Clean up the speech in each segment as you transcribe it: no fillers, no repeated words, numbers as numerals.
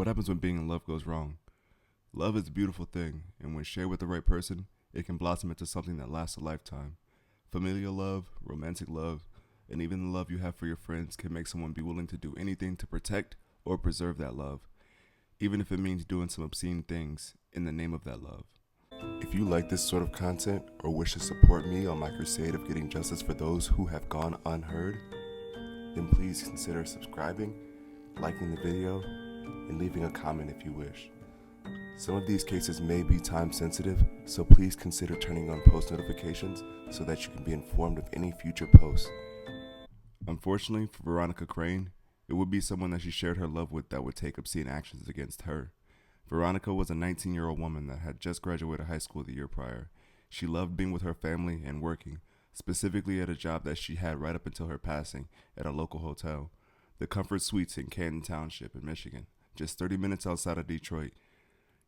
What happens when being in love goes wrong? Love is a beautiful thing, and when shared with the right person, it can blossom into something that lasts a lifetime. Familial love, romantic love, and even the love you have for your friends can make someone be willing to do anything to protect or preserve that love, even if it means doing some obscene things in the name of that love. If you like this sort of content or wish to support me on my crusade of getting justice for those who have gone unheard, then please consider subscribing, liking the video, and leaving a comment if you wish. Some of these cases may be time sensitive, so please consider turning on post notifications so that you can be informed of any future posts. Unfortunately for Veronica Crain, it would be someone that she shared her love with that would take obscene actions against her. Veronica was a 19-year-old woman that had just graduated high school the year prior. She loved being with her family and working, specifically at a job that she had right up until her passing at a local hotel, the Comfort Suites in Canton Township in Michigan, just 30 minutes outside of Detroit.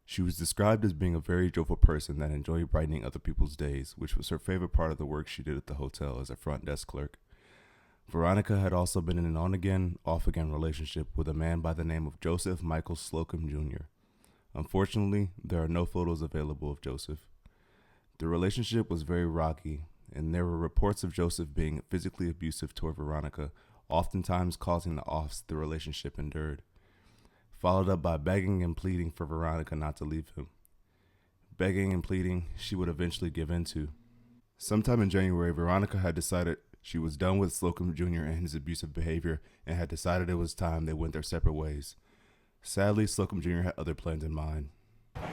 She was described as being a very joyful person that enjoyed brightening other people's days, which was her favorite part of the work she did at the hotel as a front desk clerk. Veronica had also been in an on-again, off-again relationship with a man by the name of Joseph Michael Slocum Jr. Unfortunately, there are no photos available of Joseph. The relationship was very rocky, and there were reports of Joseph being physically abusive toward Veronica, oftentimes causing the offs the relationship endured, followed up by begging and pleading for Veronica not to leave him. Begging and pleading she would eventually give in to. Sometime in January, Veronica had decided she was done with Slocum Jr. and his abusive behavior and had decided it was time they went their separate ways. Sadly, Slocum Jr. had other plans in mind.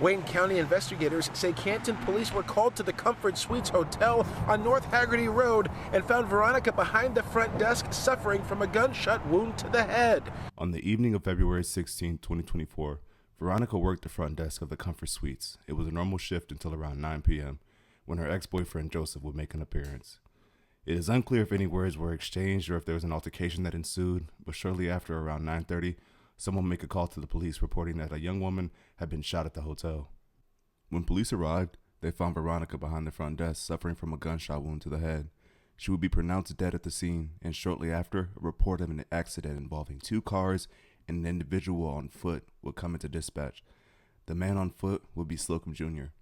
Wayne County investigators say Canton police were called to the Comfort Suites Hotel on North Haggerty Road and found Veronica behind the front desk suffering from a gunshot wound to the head. On the evening of February 16, 2024, Veronica worked the front desk of the Comfort Suites. It was a normal shift until around 9 p.m., when her ex-boyfriend Joseph would make an appearance. It is unclear if any words were exchanged or if there was an altercation that ensued, but shortly after, around 9:30, someone made a call to the police reporting that a young woman had been shot at the hotel. When police arrived, they found Veronica behind the front desk suffering from a gunshot wound to the head. She would be pronounced dead at the scene, and shortly after, a report of an accident involving 2 cars and an individual on foot would come into dispatch. The man on foot would be Slocum Jr.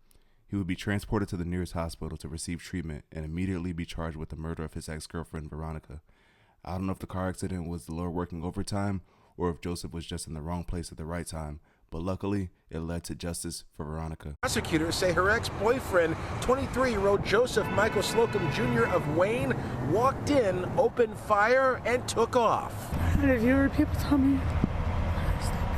He would be transported to the nearest hospital to receive treatment and immediately be charged with the murder of his ex-girlfriend, Veronica. I don't know if the car accident was the Lord working overtime or if Joseph was just in the wrong place at the right time, but luckily, it led to justice for Veronica. Prosecutors say her ex-boyfriend, 23-year-old Joseph Michael Slocum Jr. of Wayne, walked in, opened fire, and took off. If you heard people tell me,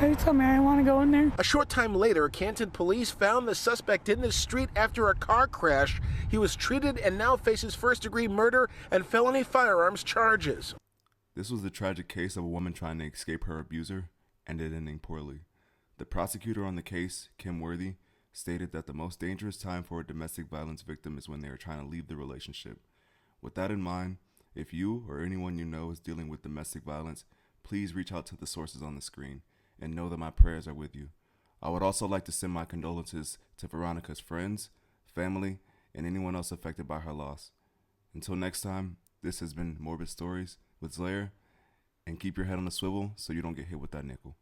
they told me I didn't want to go in there. A short time later, Canton police found the suspect in the street after a car crash. He was treated and now faces first-degree murder and felony firearms charges. This was the tragic case of a woman trying to escape her abuser and it ending poorly. The prosecutor on the case, Kim Worthy, stated that the most dangerous time for a domestic violence victim is when they are trying to leave the relationship. With that in mind, if you or anyone you know is dealing with domestic violence, please reach out to the sources on the screen and know that my prayers are with you. I would also like to send my condolences to Veronica's friends, family, and anyone else affected by her loss. Until next time, this has been Morbid Stories with Slayer, and keep your head on the swivel so you don't get hit with that nickel.